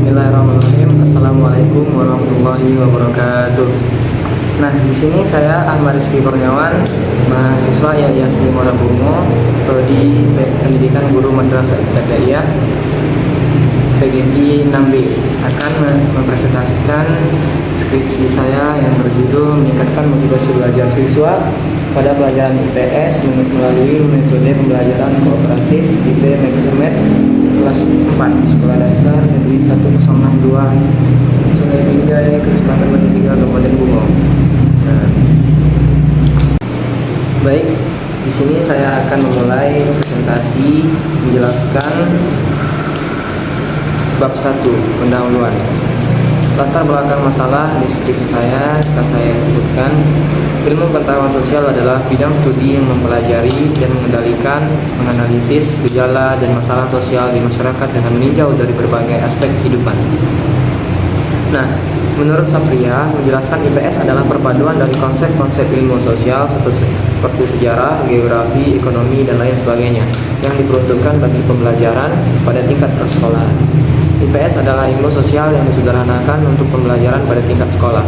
Bismillahirrahmanirrahim. Assalamualaikum warahmatullahi wabarakatuh. Nah, di sini saya Ahmad Rizky Kurniawan, mahasiswa Yayasan Morabungo, prodi Pendidikan Guru Madrasah Ibtidaiyah PGMI 6B, akan mempresentasikan skripsi saya yang berjudul meningkatkan motivasi belajar siswa pada pelajaran IPS melalui metode pembelajaran kooperatif IP Max kelas 4 Sekolah Dasar Negeri 1062 Sungai Binjai, Kecamatan Batu Tiga, Kabupaten Bungo. Nah, baik, di sini saya akan memulai presentasi menjelaskan bab 1 pendahuluan. Latar belakang masalah di skripsi saya akan saya sebutkan. Ilmu pengetahuan sosial adalah bidang studi yang mempelajari dan mengendalikan, menganalisis gejala dan masalah sosial di masyarakat dengan meninjau dari berbagai aspek kehidupan. Nah, menurut Sapria, menjelaskan IPS adalah perpaduan dari konsep-konsep ilmu sosial seperti sejarah, geografi, ekonomi, dan lain sebagainya yang diperuntukkan bagi pembelajaran pada tingkat persekolahan. IPS adalah ilmu sosial yang disederhanakan untuk pembelajaran pada tingkat sekolah.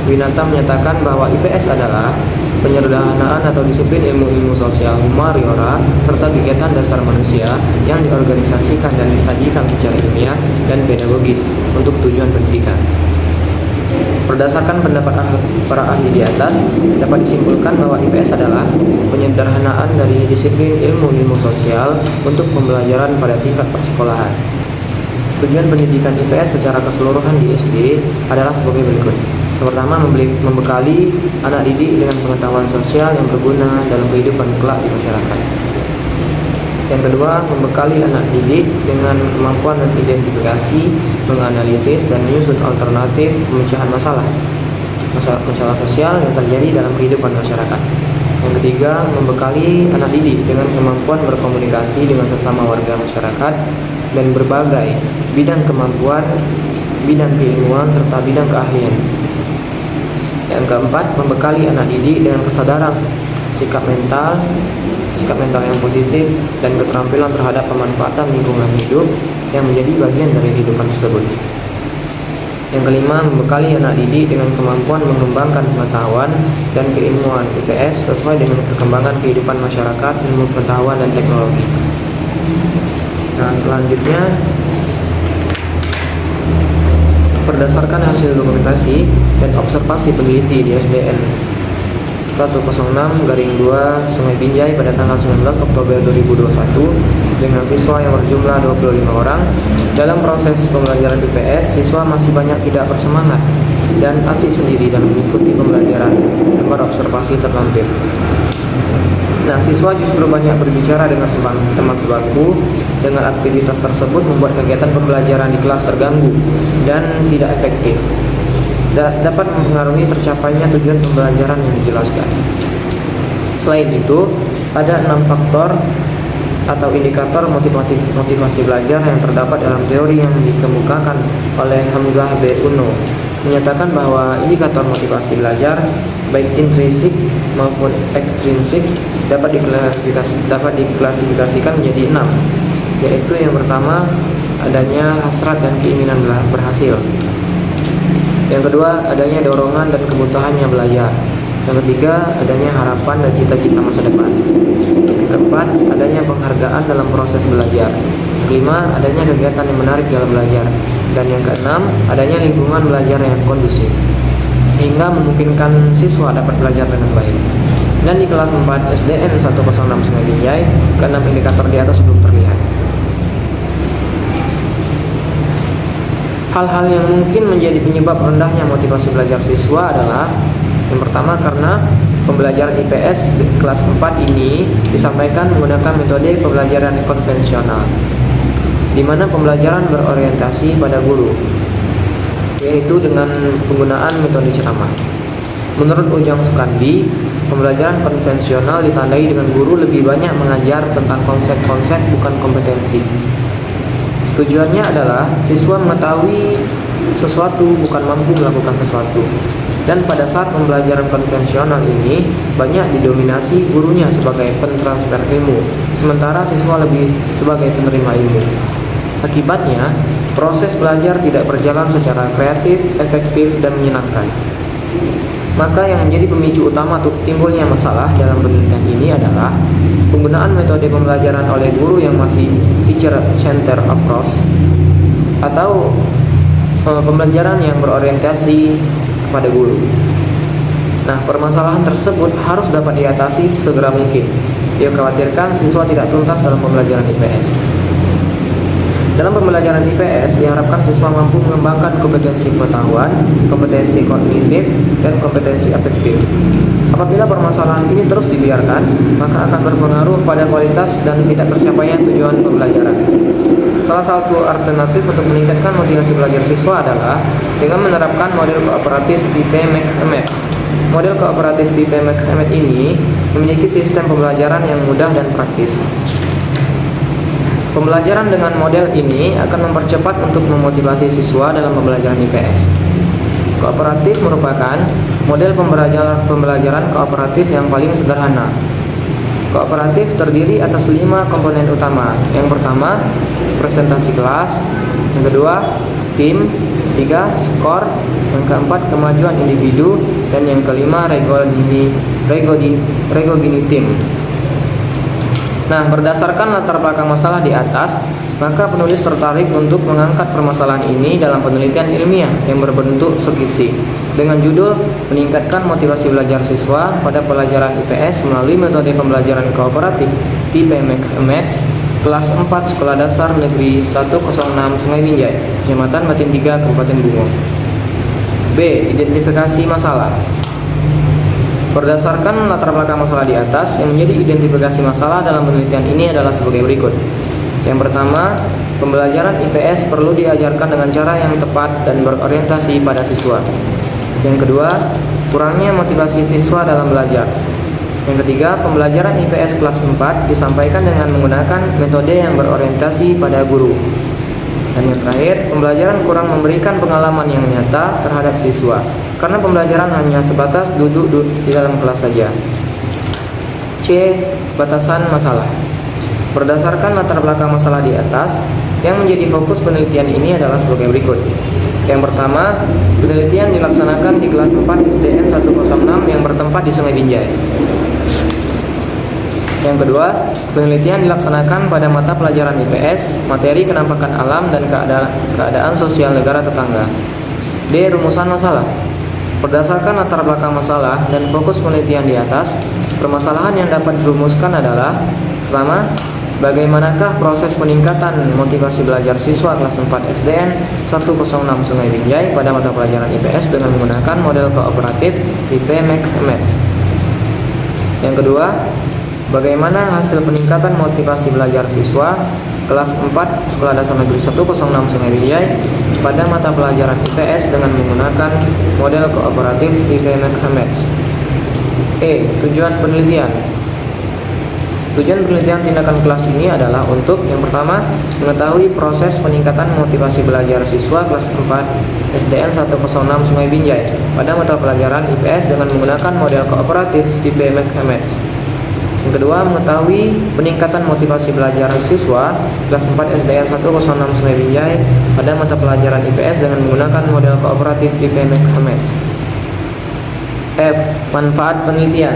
Winata menyatakan bahwa IPS adalah penyederhanaan atau disiplin ilmu-ilmu sosial humaniora serta kegiatan dasar manusia yang diorganisasikan dan disajikan secara ilmiah dan pedagogis untuk tujuan pendidikan. Berdasarkan pendapat para ahli di atas, dapat disimpulkan bahwa IPS adalah penyederhanaan dari disiplin ilmu-ilmu sosial untuk pembelajaran pada tingkat persekolahan. Tujuan pendidikan IPS secara keseluruhan di SD adalah sebagai berikut. Yang pertama, membekali anak didik dengan pengetahuan sosial yang berguna dalam kehidupan kelak di masyarakat. Yang kedua, membekali anak didik dengan kemampuan mengidentifikasi, menganalisis, dan menyusun alternatif pemecahan masalah sosial yang terjadi dalam kehidupan masyarakat. Yang ketiga, membekali anak didik dengan kemampuan berkomunikasi dengan sesama warga masyarakat dan berbagai bidang kemampuan, bidang keilmuan, serta bidang keahlian. Yang keempat, membekali anak didik dengan kesadaran sikap mental yang positif dan keterampilan terhadap pemanfaatan lingkungan hidup yang menjadi bagian dari kehidupan tersebut. Yang kelima, membekali anak didik dengan kemampuan mengembangkan pengetahuan dan keilmuan IPS sesuai dengan perkembangan kehidupan masyarakat, ilmu pengetahuan, dan teknologi. Nah, selanjutnya, berdasarkan hasil dokumentasi dan observasi peneliti di SDN 106/2 Sungai Binjai pada tanggal 19 Oktober 2021 dengan siswa yang berjumlah 25 orang, dalam proses pembelajaran IPS, siswa masih banyak tidak bersemangat dan asik sendiri dalam mengikuti pembelajaran. Gambar observasi terlampir. Nah, siswa justru banyak berbicara dengan teman sebangku. Dengan aktivitas tersebut membuat kegiatan pembelajaran di kelas terganggu dan tidak efektif. Dapat mempengaruhi tercapainya tujuan pembelajaran yang dijelaskan. Selain itu, ada 6 faktor atau indikator motivasi belajar yang terdapat dalam teori yang dikemukakan oleh Hamzah B. Uno, menyatakan bahwa indikator motivasi belajar baik intrinsik maupun ekstrinsik dapat diklasifikasikan menjadi 6, yaitu yang pertama, adanya hasrat dan keinginan berhasil. Yang kedua, adanya dorongan dan kebutuhannya belajar. Yang ketiga, adanya harapan dan cita-cita masa depan. Yang keempat, adanya penghargaan dalam proses belajar. Yang kelima, adanya kegiatan yang menarik dalam belajar. Dan yang keenam, adanya lingkungan belajar yang kondusif, sehingga memungkinkan siswa dapat belajar dengan baik. Dan di kelas 4 SDN 106 Sungai Binjai, ke-6 indikator di atas belum terlihat. Hal-hal yang mungkin menjadi penyebab rendahnya motivasi belajar siswa adalah yang pertama, karena pembelajaran IPS di kelas 4 ini disampaikan menggunakan metode pembelajaran konvensional, di mana pembelajaran berorientasi pada guru, yaitu dengan penggunaan metode ceramah. Menurut Ujang Sukandi, pembelajaran konvensional ditandai dengan guru lebih banyak mengajar tentang konsep-konsep bukan kompetensi. Tujuannya adalah siswa mengetahui sesuatu bukan mampu melakukan sesuatu. Dan pada saat pembelajaran konvensional ini banyak didominasi gurunya sebagai pentransfer ilmu, sementara siswa lebih sebagai penerima ilmu. Akibatnya, proses belajar tidak berjalan secara kreatif, efektif, dan menyenangkan. Maka yang menjadi pemicu utama untuk timbulnya masalah dalam penelitian ini adalah penggunaan metode pembelajaran oleh guru yang masih teacher-centered approach atau pembelajaran yang berorientasi kepada guru. Nah, permasalahan tersebut harus dapat diatasi segera mungkin. Dikhawatirkan siswa tidak tuntas dalam pembelajaran IPS. Dalam pembelajaran IPS diharapkan siswa mampu mengembangkan kompetensi pengetahuan, kompetensi kognitif, dan kompetensi afektif. Apabila permasalahan ini terus dibiarkan, maka akan berpengaruh pada kualitas dan tidak tercapainya tujuan pembelajaran. Salah satu alternatif untuk meningkatkan motivasi belajar siswa adalah dengan menerapkan model kooperatif tipe Max-Emmett. Model kooperatif tipe Max-Emmett ini memiliki sistem pembelajaran yang mudah dan praktis. Pembelajaran dengan model ini akan mempercepat untuk memotivasi siswa dalam pembelajaran IPS. Kooperatif merupakan model pembelajaran kooperatif yang paling sederhana. Kooperatif terdiri atas 5 komponen utama. Yang pertama, presentasi kelas. Yang kedua, tim. Ketiga, skor. Yang keempat, kemajuan individu. Dan yang kelima, regogini tim. Nah, berdasarkan latar belakang masalah di atas, maka penulis tertarik untuk mengangkat permasalahan ini dalam penelitian ilmiah yang berbentuk skripsi dengan judul Meningkatkan Motivasi Belajar Siswa pada Pelajaran IPS melalui Metode Pembelajaran Kooperatif tipe Max-Emmett, kelas 4 Sekolah Dasar Negeri 106 Sungai Binjai, Kecamatan Batin 3, Kabupaten Bungo. B. Identifikasi masalah. Berdasarkan latar belakang masalah di atas, yang menjadi identifikasi masalah dalam penelitian ini adalah sebagai berikut. Yang pertama, pembelajaran IPS perlu diajarkan dengan cara yang tepat dan berorientasi pada siswa. Yang kedua, kurangnya motivasi siswa dalam belajar. Yang ketiga, pembelajaran IPS kelas 4 disampaikan dengan menggunakan metode yang berorientasi pada guru. Dan yang terakhir, pembelajaran kurang memberikan pengalaman yang nyata terhadap siswa, karena pembelajaran hanya sebatas duduk di dalam kelas saja. C. Batasan masalah. Berdasarkan latar belakang masalah di atas, yang menjadi fokus penelitian ini adalah sebagai berikut. Yang pertama, penelitian dilaksanakan di kelas 4 SDN 106 yang bertempat di Sungai Binjai. Yang kedua, penelitian dilaksanakan pada mata pelajaran IPS, materi kenampakan alam dan keadaan sosial negara tetangga. D. Rumusan masalah. Berdasarkan latar belakang masalah dan fokus penelitian di atas, permasalahan yang dapat dirumuskan adalah: pertama, bagaimanakah proses peningkatan motivasi belajar siswa kelas 4 SDN 106 Sungai Binjai pada mata pelajaran IPS dengan menggunakan model kooperatif tipe Max-Emmett. Yang kedua, bagaimana hasil peningkatan motivasi belajar siswa kelas 4 Sekolah Dasar Negeri 106 Sungai Binjai pada mata pelajaran IPS dengan menggunakan model kooperatif tipe Max-Emmett. E. Tujuan penelitian. Tujuan penelitian tindakan kelas ini adalah untuk yang pertama, mengetahui proses peningkatan motivasi belajar siswa kelas 4 SDN 106 Sungai Binjai pada mata pelajaran IPS dengan menggunakan model kooperatif tipe Max-Emmett. Yang kedua, mengetahui peningkatan motivasi belajar siswa kelas 4 SDN 106 Sungai Binjai pada mata pelajaran IPS dengan menggunakan model kooperatif tipe Max-Emmett. F. Manfaat penelitian.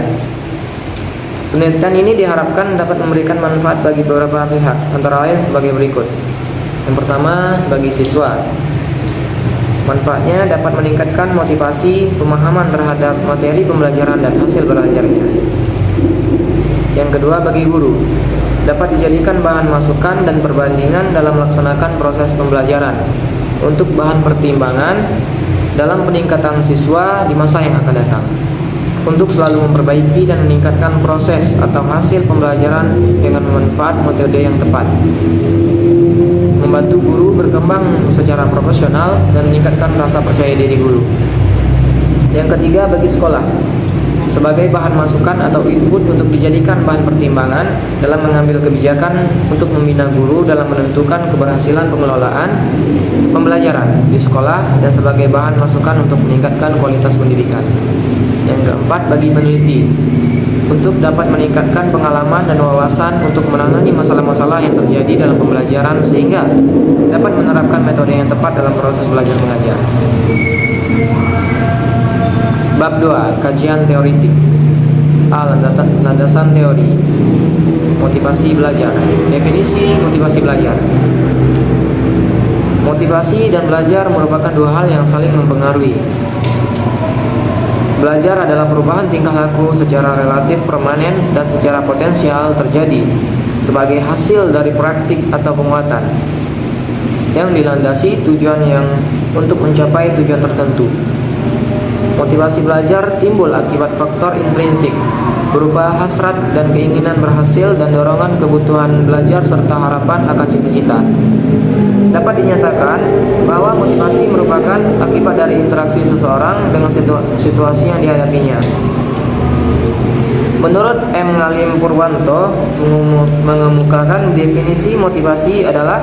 Penelitian ini diharapkan dapat memberikan manfaat bagi beberapa pihak, antara lain sebagai berikut. Yang pertama, bagi siswa. Manfaatnya dapat meningkatkan motivasi, pemahaman terhadap materi pembelajaran dan hasil belajarnya. Yang kedua, bagi guru. Dapat dijadikan bahan masukan dan perbandingan dalam melaksanakan proses pembelajaran untuk bahan pertimbangan dalam peningkatan siswa di masa yang akan datang, untuk selalu memperbaiki dan meningkatkan proses atau hasil pembelajaran dengan memanfaat metode yang tepat, membantu guru berkembang secara profesional dan meningkatkan rasa percaya diri guru. Yang ketiga, bagi sekolah, sebagai bahan masukan atau input untuk dijadikan bahan pertimbangan dalam mengambil kebijakan untuk membina guru dalam menentukan keberhasilan pengelolaan pembelajaran di sekolah dan sebagai bahan masukan untuk meningkatkan kualitas pendidikan. Yang keempat, bagi peneliti. untuk dapat meningkatkan pengalaman dan wawasan untuk menangani masalah-masalah yang terjadi dalam pembelajaran sehingga dapat menerapkan metode yang tepat dalam proses belajar mengajar. Bab 2. Kajian teoritik. A. Landasan teori. Motivasi belajar. Definisi motivasi belajar. Motivasi dan belajar merupakan dua hal yang saling mempengaruhi. Belajar adalah perubahan tingkah laku secara relatif permanen dan secara potensial terjadi sebagai hasil dari praktik atau penguatan yang dilandasi tujuan yang untuk mencapai tujuan tertentu. Motivasi belajar timbul akibat faktor intrinsik berupa hasrat dan keinginan berhasil dan dorongan kebutuhan belajar serta harapan akan cita-cita. Dapat dinyatakan bahwa motivasi merupakan akibat dari interaksi seseorang dengan situasi yang dihadapinya. Menurut M. Ngalim Purwanto mengemukakan definisi motivasi adalah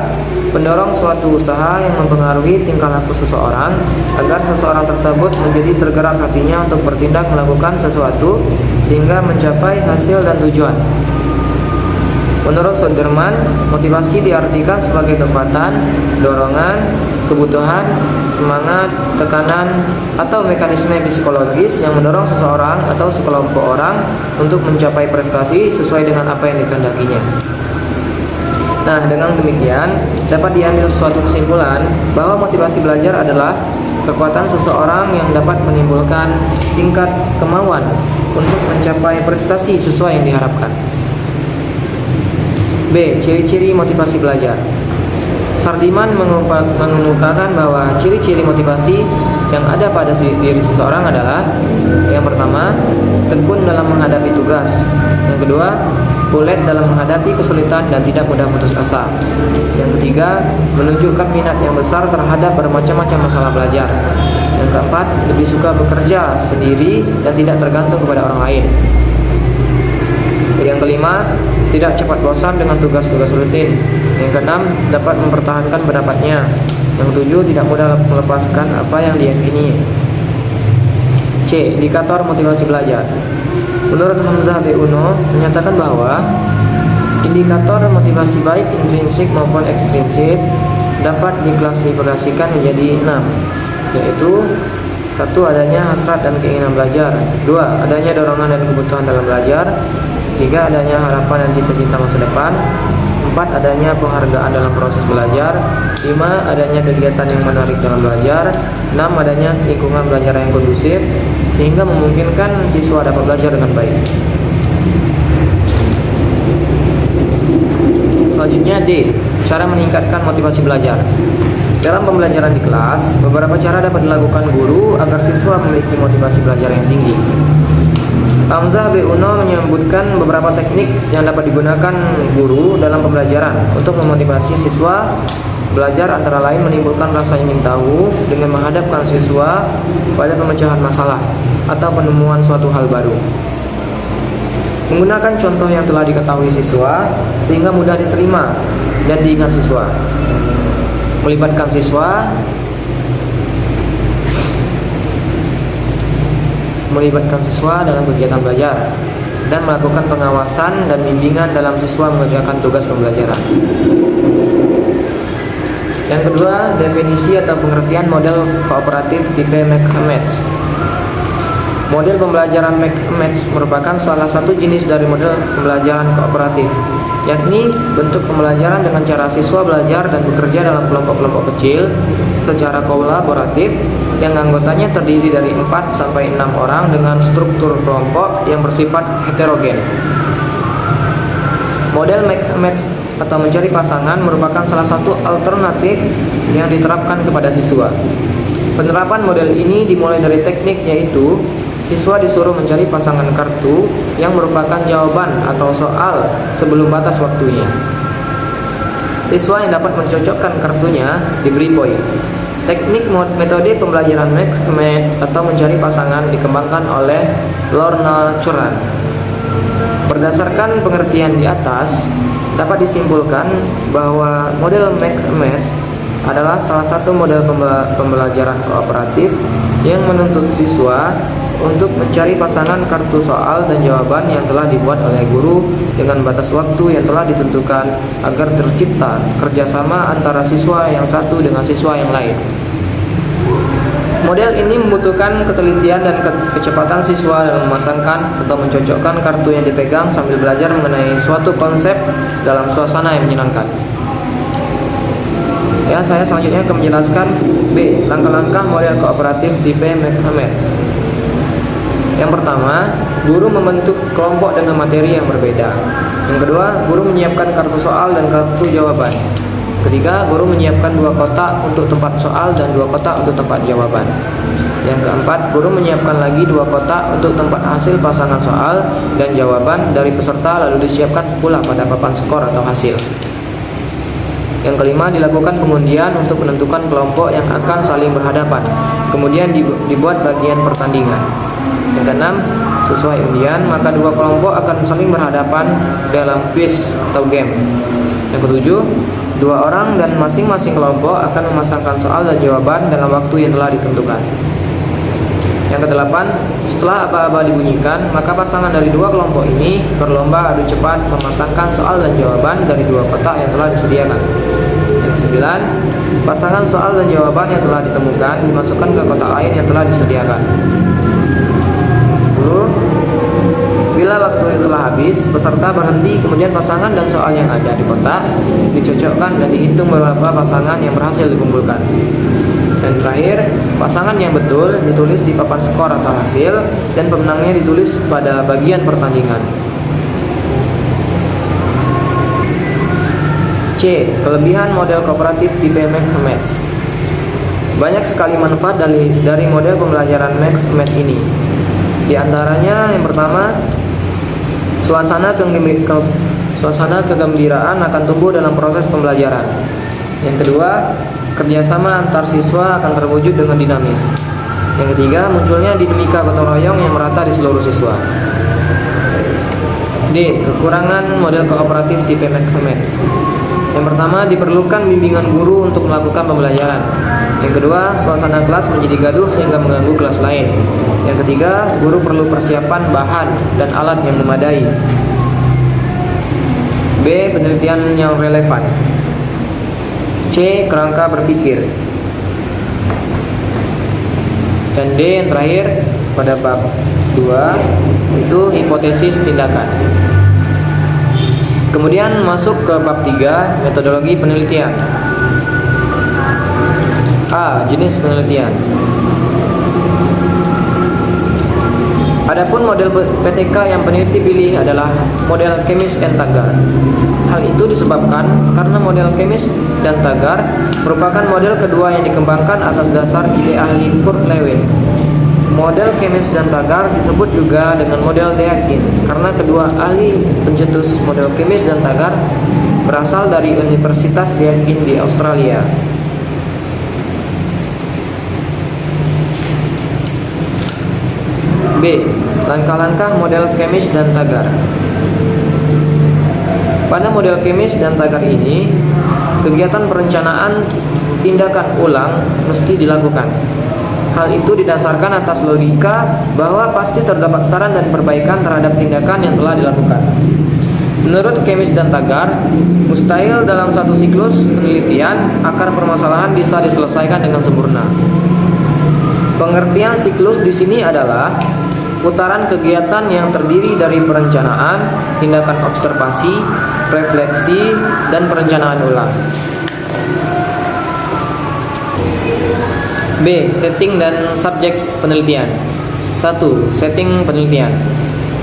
pendorong suatu usaha yang mempengaruhi tingkah laku seseorang agar seseorang tersebut menjadi tergerak hatinya untuk bertindak melakukan sesuatu sehingga mencapai hasil dan tujuan. Menurut Sudirman, motivasi diartikan sebagai kekuatan, dorongan, kebutuhan, semangat, tekanan, atau mekanisme psikologis yang mendorong seseorang atau sekelompok orang untuk mencapai prestasi sesuai dengan apa yang dikehendakinya. Nah, dengan demikian dapat diambil suatu kesimpulan bahwa motivasi belajar adalah kekuatan seseorang yang dapat menimbulkan tingkat kemauan untuk mencapai prestasi sesuai yang diharapkan. B. Ciri-ciri motivasi belajar. Sardiman mengemukakan bahwa ciri-ciri motivasi yang ada pada diri seseorang adalah: yang pertama, tekun dalam menghadapi tugas; yang kedua, ulet dalam menghadapi kesulitan dan tidak mudah putus asa; yang ketiga, menunjukkan minat yang besar terhadap bermacam-macam masalah belajar; yang keempat, lebih suka bekerja sendiri dan tidak tergantung kepada orang lain; yang kelima, tidak cepat bosan dengan tugas-tugas rutin; yang keenam, dapat mempertahankan pendapatnya; yang ketujuh, tidak mudah melepaskan apa yang diyakini. C. Indikator motivasi belajar. Menurut Hamzah B. Uno menyatakan bahwa indikator motivasi baik intrinsik maupun ekstrinsik dapat diklasifikasikan menjadi 6, yaitu 1. Adanya hasrat dan keinginan belajar; 2. Adanya dorongan dan kebutuhan dalam belajar; 3. Adanya harapan dan cita-cita masa depan; 4. Adanya penghargaan dalam proses belajar; 5. Adanya kegiatan yang menarik dalam belajar; 6. Adanya lingkungan belajar yang kondusif sehingga memungkinkan siswa dapat belajar dengan baik. Selanjutnya D. Cara meningkatkan motivasi belajar. Dalam pembelajaran di kelas, beberapa cara dapat dilakukan guru agar siswa memiliki motivasi belajar yang tinggi. Hamzah B. Uno menyebutkan beberapa teknik yang dapat digunakan guru dalam pembelajaran untuk memotivasi siswa belajar, antara lain menimbulkan rasa ingin tahu dengan menghadapkan siswa pada pemecahan masalah atau penemuan suatu hal baru. Menggunakan contoh yang telah diketahui siswa sehingga mudah diterima dan diingat siswa. Melibatkan siswa dalam kegiatan belajar dan melakukan pengawasan dan bimbingan dalam siswa mengerjakan tugas pembelajaran. Yang kedua, definisi atau pengertian model kooperatif tipe McMatch. Model pembelajaran McMatch merupakan salah satu jenis dari model pembelajaran kooperatif, yakni bentuk pembelajaran dengan cara siswa belajar dan bekerja dalam kelompok-kelompok kecil secara kolaboratif yang anggotanya terdiri dari 4-6 orang dengan struktur kelompok yang bersifat heterogen. Model McMatch atau mencari pasangan merupakan salah satu alternatif yang diterapkan kepada siswa. Penerapan model ini dimulai dari teknik, yaitu siswa disuruh mencari pasangan kartu yang merupakan jawaban atau soal sebelum batas waktunya. Siswa yang dapat mencocokkan kartunya diberi poin. Teknik metode pembelajaran McMatch atau mencari pasangan dikembangkan oleh Lorna Curran. Berdasarkan pengertian di atas, dapat disimpulkan bahwa model McMatch adalah salah satu model pembelajaran kooperatif yang menuntut siswa untuk mencari pasangan kartu soal dan jawaban yang telah dibuat oleh guru dengan batas waktu yang telah ditentukan agar tercipta kerjasama antara siswa yang satu dengan siswa yang lain. Model ini membutuhkan ketelitian dan kecepatan siswa dalam memasangkan atau mencocokkan kartu yang dipegang sambil belajar mengenai suatu konsep dalam suasana yang menyenangkan. Ya, saya selanjutnya akan menjelaskan B. Langkah-langkah model kooperatif tipe McCammets. Yang pertama, guru membentuk kelompok dengan materi yang berbeda. Yang kedua, guru menyiapkan kartu soal dan kartu jawaban. Ketiga, guru menyiapkan 2 kotak untuk tempat soal dan 2 kotak untuk tempat jawaban. Yang keempat, guru menyiapkan lagi 2 kotak untuk tempat hasil pasangan soal dan jawaban dari peserta, lalu disiapkan pula pada papan skor atau hasil. Yang kelima, dilakukan pengundian untuk menentukan kelompok yang akan saling berhadapan. Kemudian dibuat bagian pertandingan. Yang keenam, sesuai undian, maka 2 kelompok akan saling berhadapan dalam quiz atau game. Yang ketujuh, 2 orang dan masing-masing kelompok akan memasangkan soal dan jawaban dalam waktu yang telah ditentukan. Yang kedelapan, setelah aba-aba dibunyikan, maka pasangan dari 2 kelompok ini berlomba adu cepat memasangkan soal dan jawaban dari 2 kotak yang telah disediakan. Yang kesembilan, pasangan soal dan jawaban yang telah ditemukan dimasukkan ke kotak lain yang telah disediakan. 10. Bila waktu telah habis, peserta berhenti, kemudian pasangan dan soal yang ada di kotak dicocokkan dan dihitung berapa pasangan yang berhasil dikumpulkan. Dan terakhir, pasangan yang betul ditulis di papan skor atau hasil dan pemenangnya ditulis pada bagian pertandingan. C. Kelebihan model kooperatif tipe McCammets. Banyak sekali manfaat dari model pembelajaran McCammets ini. Di antaranya, yang pertama, suasana kegembiraan akan tumbuh dalam proses pembelajaran. Yang kedua, kerjasama antar siswa akan terwujud dengan dinamis. Yang ketiga, munculnya dinamika gotong royong yang merata di seluruh siswa. D. Kekurangan model kooperatif tipe McCammets. Yang pertama, diperlukan bimbingan guru untuk melakukan pembelajaran. Yang kedua, suasana kelas menjadi gaduh sehingga mengganggu kelas lain. Yang ketiga, guru perlu persiapan bahan dan alat yang memadai. B. Penelitian yang relevan. C. Kerangka berpikir. Dan D yang terakhir pada bab 2 itu hipotesis tindakan. Kemudian masuk ke bab 3, metodologi penelitian. A. Jenis penelitian. Adapun model PTK yang peneliti pilih adalah model Kemis dan Tagar. Hal itu disebabkan karena model Kemis dan Tagar merupakan model kedua yang dikembangkan atas dasar ide ahli Kurt Lewin. Model Kemis dan Tagar disebut juga dengan model Deakin karena kedua ahli pencetus model Kemis dan Tagar berasal dari Universitas Deakin di Australia. B. Langkah-langkah model Kemis dan Tagar. Pada model Kemis dan Tagar ini, kegiatan perencanaan tindakan ulang mesti dilakukan. Hal itu didasarkan atas logika bahwa pasti terdapat saran dan perbaikan terhadap tindakan yang telah dilakukan. Menurut Kemis dan Tagar, mustahil dalam satu siklus penelitian akar permasalahan bisa diselesaikan dengan sempurna. Pengertian siklus di sini adalah putaran kegiatan yang terdiri dari perencanaan, tindakan observasi, refleksi, dan perencanaan ulang. B. Setting dan subjek penelitian. 1. Setting penelitian.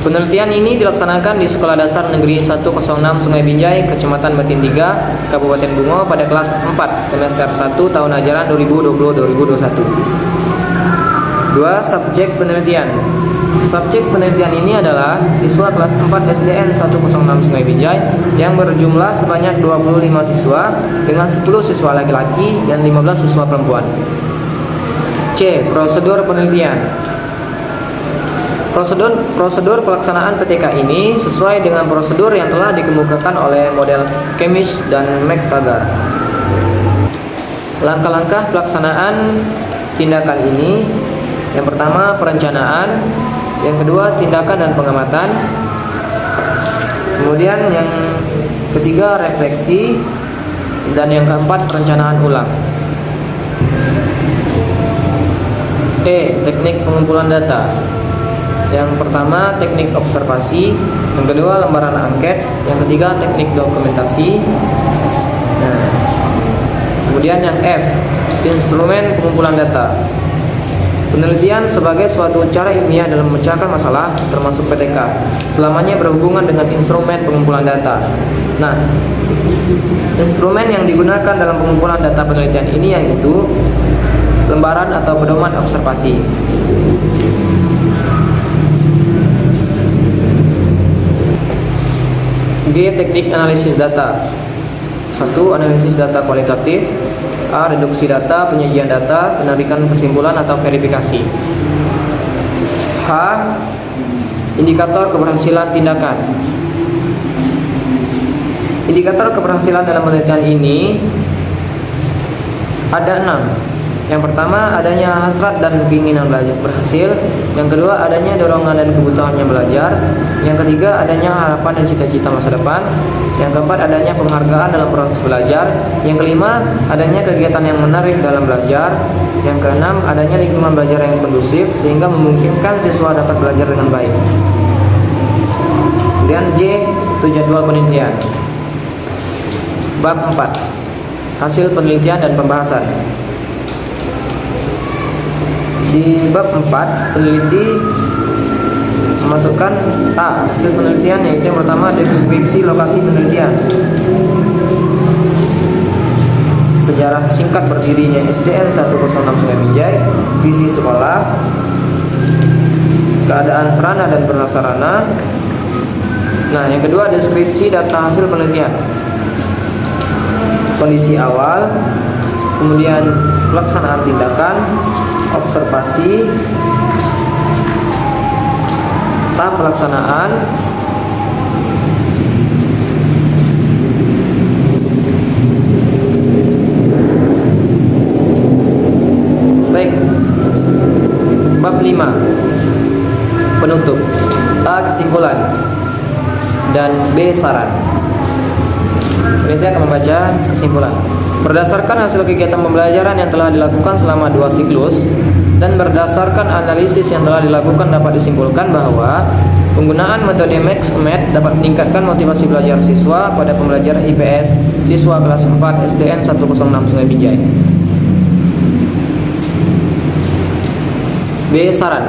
Penelitian ini dilaksanakan di Sekolah Dasar Negeri 106 Sungai Binjai, Kecamatan Batin 3, Kabupaten Bungo pada kelas 4 semester 1 tahun ajaran 2020-2021. 2. Subjek penelitian. Subjek penelitian ini adalah siswa kelas 4 SDN 106 Sungai Binjai yang berjumlah sebanyak 25 siswa dengan 10 siswa laki-laki dan 15 siswa perempuan. C. Prosedur penelitian. Prosedur pelaksanaan PTK ini sesuai dengan prosedur yang telah dikemukakan oleh model Kemis dan McTaggart. Langkah-langkah pelaksanaan tindakan ini Yang pertama perencanaan, yang kedua tindakan dan pengamatan, kemudian yang ketiga refleksi, dan yang keempat perencanaan ulang. Teknik pengumpulan data. Yang pertama teknik observasi, yang kedua lembaran angket, yang ketiga teknik dokumentasi. Nah, kemudian yang F, instrumen pengumpulan data. Penelitian sebagai suatu cara ilmiah dalam memecahkan masalah, termasuk PTK, selamanya berhubungan dengan instrumen pengumpulan data. Nah, instrumen yang digunakan dalam pengumpulan data penelitian ini yaitu lembaran atau pedoman observasi. G. Teknik analisis data. 1. Analisis data kualitatif. A. Reduksi data, penyajian data, penarikan kesimpulan atau verifikasi. H. Indikator keberhasilan tindakan. Indikator keberhasilan dalam penelitian ini ada 6. Yang pertama adanya hasrat dan keinginan belajar berhasil. Yang kedua adanya dorongan dan kebutuhannya belajar. Yang ketiga adanya harapan dan cita-cita masa depan. Yang keempat adanya penghargaan dalam proses belajar. Yang kelima adanya kegiatan yang menarik dalam belajar. Yang keenam adanya lingkungan belajar yang kondusif sehingga memungkinkan siswa dapat belajar dengan baik. Kemudian J. Itu jadwal penelitian. Bab 4. Hasil penelitian dan pembahasan. Di bab 4, peneliti memasukkan A. Hasil penelitian, yaitu yang pertama deskripsi lokasi penelitian, sejarah singkat berdirinya SDN 106 Sungai Minjai, visi sekolah, keadaan sarana dan prasarana. Nah, yang kedua deskripsi data hasil penelitian, kondisi awal, kemudian pelaksanaan tindakan, observasi, tahap pelaksanaan, baik. Bab 5. Penutup. A. Kesimpulan dan B. Saran. Peneliti akan membaca kesimpulan. Berdasarkan hasil kegiatan pembelajaran yang telah dilakukan selama 2 siklus dan berdasarkan analisis yang telah dilakukan dapat disimpulkan bahwa penggunaan metode Max-Med dapat meningkatkan motivasi belajar siswa pada pembelajaran IPS siswa kelas 4 SDN 106 Sungai Minjai. B. Saran.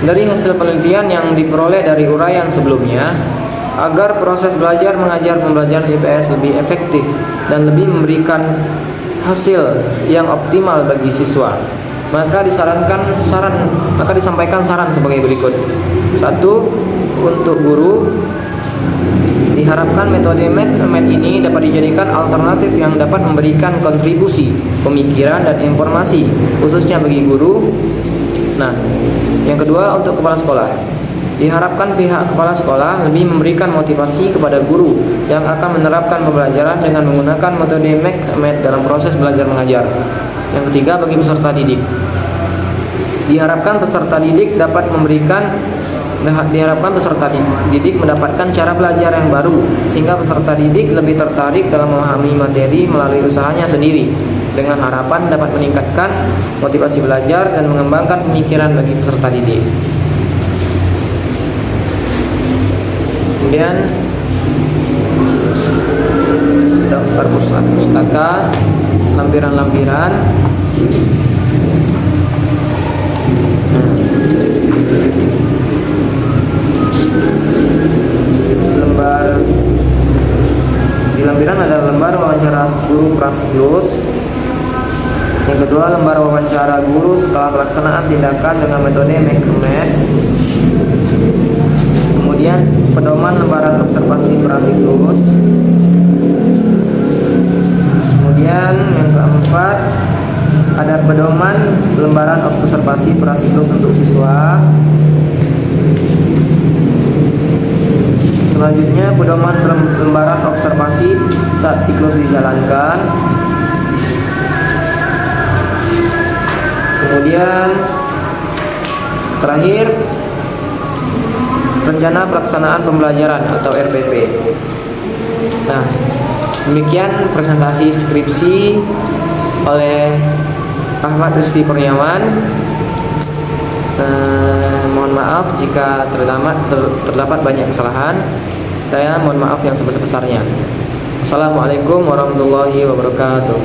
Dari hasil penelitian yang diperoleh dari uraian sebelumnya, agar proses belajar mengajar pembelajaran IPS lebih efektif dan lebih memberikan hasil yang optimal bagi siswa, maka disampaikan saran sebagai berikut. 1. Untuk guru, diharapkan metode Max-Med ini dapat dijadikan alternatif yang dapat memberikan kontribusi pemikiran dan informasi khususnya bagi guru. Nah, yang kedua untuk kepala sekolah, diharapkan pihak kepala sekolah lebih memberikan motivasi kepada guru yang akan menerapkan pembelajaran dengan menggunakan metode Max-Med dalam proses belajar mengajar. Yang ketiga bagi peserta didik, diharapkan peserta didik mendapatkan cara belajar yang baru sehingga peserta didik lebih tertarik dalam memahami materi melalui usahanya sendiri, dengan harapan dapat meningkatkan motivasi belajar dan mengembangkan pemikiran bagi peserta didik. Kemudian daftar pustaka, lampiran-lampiran. Di lampiran ada lembar wawancara guru prasiklus. Yang kedua lembar wawancara guru setelah pelaksanaan tindakan dengan metode Max-Med. Kemudian pedoman lembaran observasi prasiklus. Kemudian yang keempat ada pedoman lembaran observasi prasiklus untuk siswa. Selanjutnya pedoman lembaran observasi saat siklus dijalankan. Kemudian Terakhir, rencana pelaksanaan pembelajaran atau RPP. Nah, demikian presentasi skripsi oleh Ahmad Rizky Kurniawan. Mohon maaf jika terdapat banyak kesalahan. Saya mohon maaf yang sebesar-besarnya. Assalamualaikum warahmatullahi wabarakatuh.